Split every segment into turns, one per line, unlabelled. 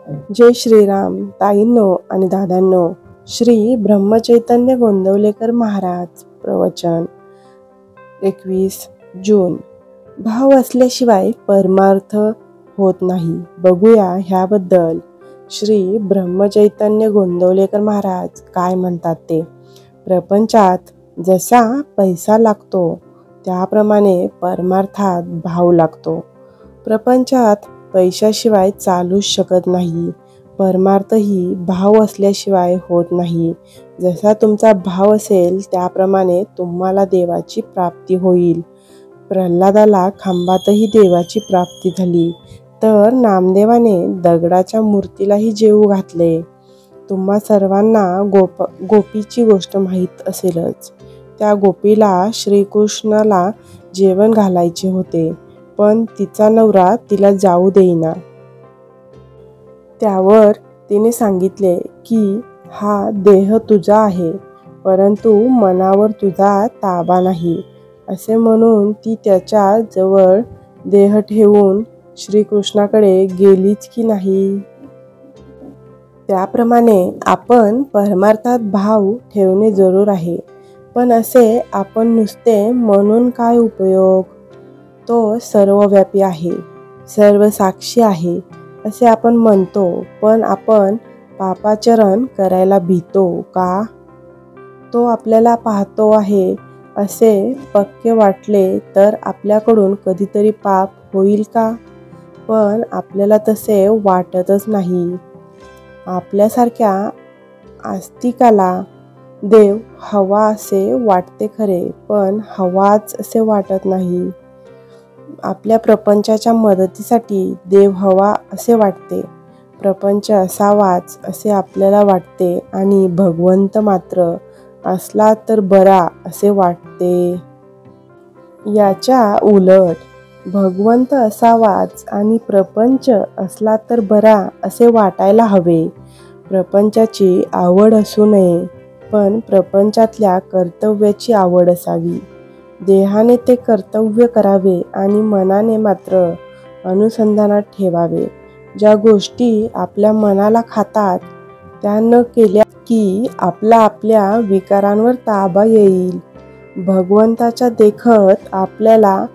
जय श्रीराम ताईंनो आणि दादांनो. श्री ब्रह्मचैतन्य गोंदवलेकर महाराज प्रवचन 21 जून. भाव असल्याशिवाय परमार्थ होत नाही. बघूया ह्याबद्दल श्री ब्रह्मचैतन्य गोंदवलेकर महाराज काय म्हणतात ते. प्रपंचात जसा पैसा लागतो त्याप्रमाणे परमार्थात भाव लागतो. प्रपंचात पैशाशिवाय चालूच शकत नाही. परमार्थही भाव असल्याशिवाय होत नाही. जसा तुमचा भाव असेल त्याप्रमाणे तुम्हाला देवाची प्राप्ती होईल. प्रल्हादाला खांबातही देवाची प्राप्ती झाली, तर नामदेवाने दगडाच्या मूर्तीलाही जेवू घातले. तुम्हा सर्वांना गोपीची गोष्ट माहीत असेलच. त्या गोपीला श्रीकृष्णाला जेवण घालायचे होते, पण तिचा नवरा तिला जाऊ देईना. त्यावर तिने सांगितले की हा देह तुझा आहे, परंतु मनावर तुझा ताबा नाही. असे म्हणून ती त्याच्या जवळ देह ठेवून श्रीकृष्णाकडे गेलीच की नाही. त्याप्रमाणे आपण परमार्थात भाव ठेवणे जरूर आहे. पण असे आपण नुसते म्हणून काय उपयोग. तो सर्वव्यापी आहे, सर्व साक्षी आहे असे आपण म्हणतो, पण आपण पापाचरण करायला भीतो का. तो आपल्याला पाहतो आहे असे पक्के वाटले तर आपल्याकडून कधीतरी पाप होईल का. पण आपल्याला तसे वाटतच नाही. आपल्यासारख्या आस्तिकाला देव हवा असे वाटते खरे, पण हवाच असे वाटत नाही. आपल्या प्रपंचाच्या मदतीसाठी देव हवा असे वाटते. प्रपंच असावाच असे आपल्याला वाटते आणि भगवंत मात्र असला तर बरा असे वाटते. याच्या उलट भगवंत असावाच आणि प्रपंच असला तर बरा असे वाटायला हवे. प्रपंचाची आवड असू नये, पण प्रपंचातल्या कर्तव्याची आवड असावी. देहाने ते कर्तव्य करावे आणि मनाने मात्र अनुसंधानात ठेवावे. ज्या गोष्टी आपल्या मनाला खातात त्या न केल्या की आपल्या विकारांवर ताबा येईल. भगवंताच्या देखत आपल्याला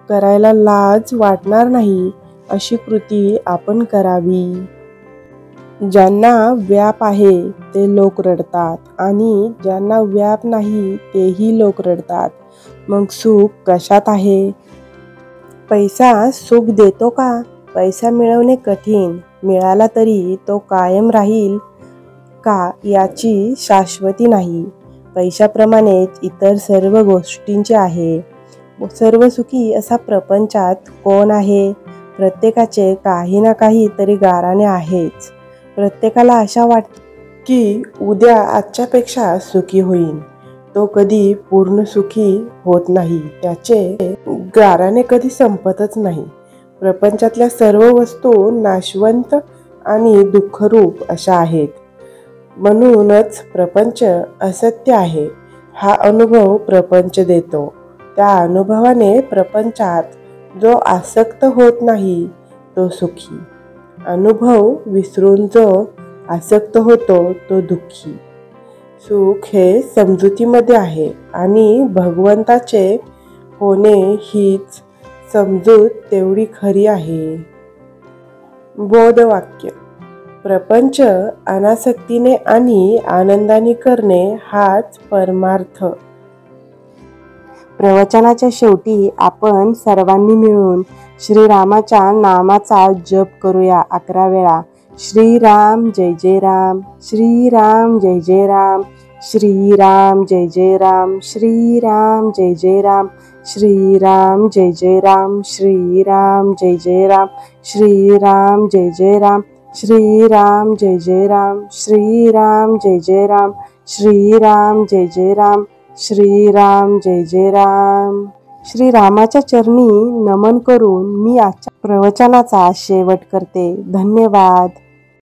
करायला लाज वाटणार नाही अशी कृती आपण करावी. ज्यांना व्याप आहे ते लोक रडतात आणि ज्यांना व्याप नाही तेही लोक रडतात. मग सुख कशात आहे. पैसा सुख देतो का. पैसा मिळवणे कठीण. मिळाला तरी तो कायम राहील का याची शाश्वती नाही. पैशाप्रमाणेच इतर सर्व गोष्टींचे आहे. सर्व सुखी असा प्रपंचात कोण आहे. प्रत्येकाचे काही ना काही तरी गाराणे आहेच. प्रत्येकाला आशा वाटते की उद्या आजच्यापेक्षा सुखी होईल. तो कधी पूर्ण सुखी होत नाही. त्याचे गाराणे कधी संपतच नाही. प्रपंचातल्या सर्व वस्तू नाशवंत आणि दुःखरूप अशा आहेत. म्हणूनच प्रपंच असत्य आहे हा अनुभव प्रपंच देतो. त्या अनुभवाने प्रपंचात जो आसक्त होत नाही तो सुखी. अनुभव विसरून जो आसक्त होतो तो दुःखी. सुख हे समजुतीमध्ये आहे आणि भगवंताचे होणे हीच समजूत तेवढी खरी आहे. बोधवाक्य. प्रपंच अनासक्तीने आणि आनंदाने करणे हाच परमार्थ. प्रवचनाच्या शेवटी आपण सर्वांनी मिळून श्रीरामाच्या नामाचा जप करूया 11 वेळा. श्रीराम जय जय राम, श्रीराम जय जय राम, श्रीराम जय जय राम, श्रीराम जय जय राम, श्रीराम जय जय राम, श्रीराम जय जय राम, श्रीराम जय जय राम, श्रीराम जय जय राम, श्रीराम जय जय राम, श्रीराम जय जय राम, श्रीराम जय जय राम. श्रीरामाच्या चरणी नमन करून मी आजच्या प्रवचनाचा शेवट करते. धन्यवाद.